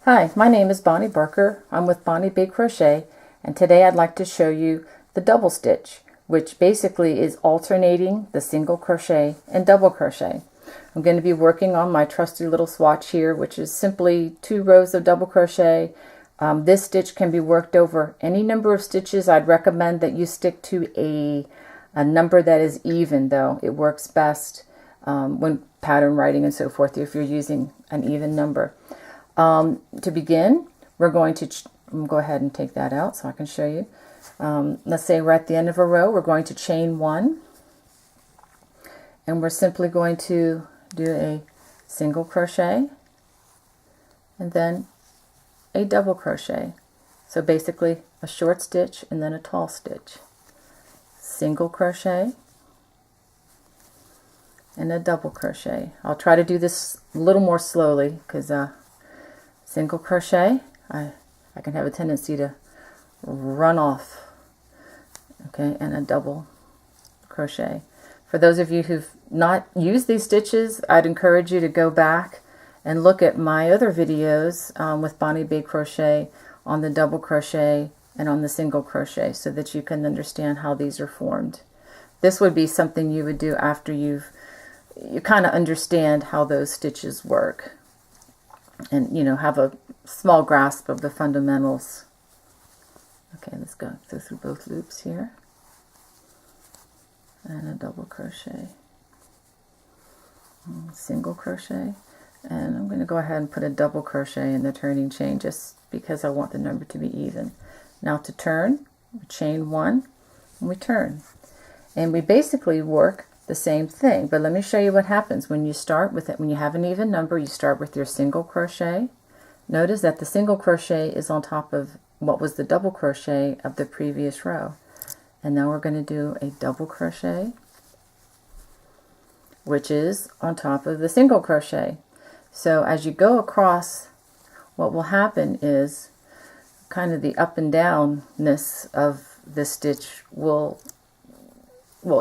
Hi, my name is Bonnie Barker. I'm with Bonnie Big Crochet, and today I'd like to show you the double stitch, which basically is alternating the single crochet and double crochet. I'm going to be working on my trusty little swatch here, which is simply 2 rows of double crochet. This stitch can be worked over any number of stitches. I'd recommend that you stick to a number that is even, though. It works best when pattern writing and so forth if you're using an even number. To begin, we're going to go ahead and take that out so I can show you. Let's say we're at the end of a row. We're going to chain 1, and we're simply going to do a single crochet and then a double crochet. So basically a short stitch and then a tall stitch. Single crochet and a double crochet. I'll try to do this a little more slowly because single crochet, I can have a tendency to run off. Okay, and a double crochet. For those of you who've not used these stitches, I'd encourage you to go back and look at my other videos with Bonnie Big Crochet on the double crochet and on the single crochet so that you can understand how these are formed. This would be something you would do after you kind of understand how those stitches work, and have a small grasp of the fundamentals. Okay, let's go through both loops here and a double crochet, single crochet, and I'm going to go ahead and put a double crochet in the turning chain just because I want the number to be even. Now to turn, we chain 1 and we turn, and we basically work the same thing, but let me show you what happens when you start with it. When you have an even number, you start with your single crochet. Notice that the single crochet is on top of what was the double crochet of the previous row. And now we're going to do a double crochet, which is on top of the single crochet. So as you go across, what will happen is kind of the up and downness of the stitch will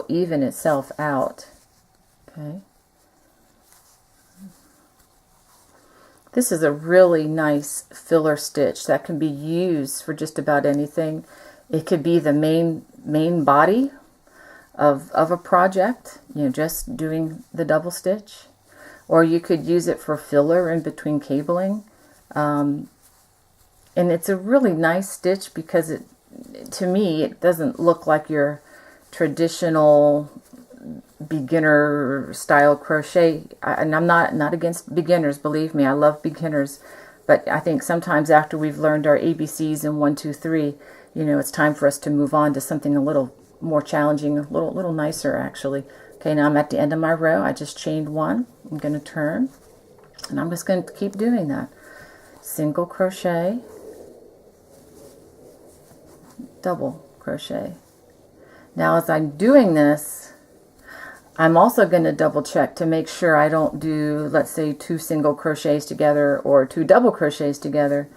even itself out. Okay. This is a really nice filler stitch that can be used for just about anything. It could be the main body of a project, just doing the double stitch, or you could use it for filler in between cabling. And it's a really nice stitch because to me, it doesn't look like your traditional beginner style crochet, and I'm not against beginners, believe me, I love beginners, but I think sometimes after we've learned our ABCs and 1, 2, 3, it's time for us to move on to something a little more challenging, a little nicer actually. Okay, now I'm at the end of my row. I just chained 1. I'm going to turn, and I'm just going to keep doing that. Single crochet, double crochet. Now as I'm doing this, I'm also going to double check to make sure I don't do, let's say, 2 single crochets together or 2 double crochets together.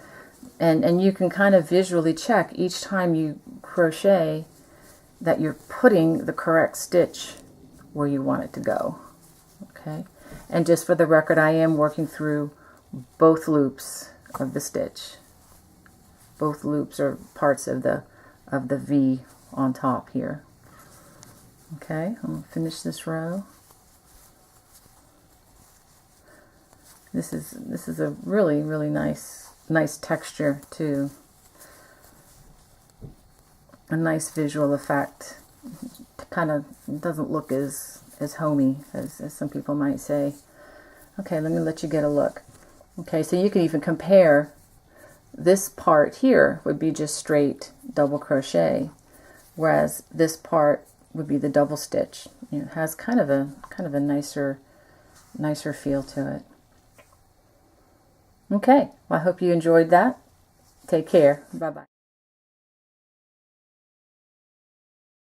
And you can kind of visually check each time you crochet that you're putting the correct stitch where you want it to go. Okay, and just for the record, I am working through both loops of the stitch. Both loops are parts of the V on top here. Okay, I'm going to finish this row. This is a really nice texture too. A nice visual effect. It kind of doesn't look as homey as some people might say. Okay, let me let you get a look. Okay, so you can even compare. This part here would be just straight double crochet, whereas this part would be the double stitch. It has kind of a nicer feel to it. Okay, well, I hope you enjoyed that. Take care. Bye-bye.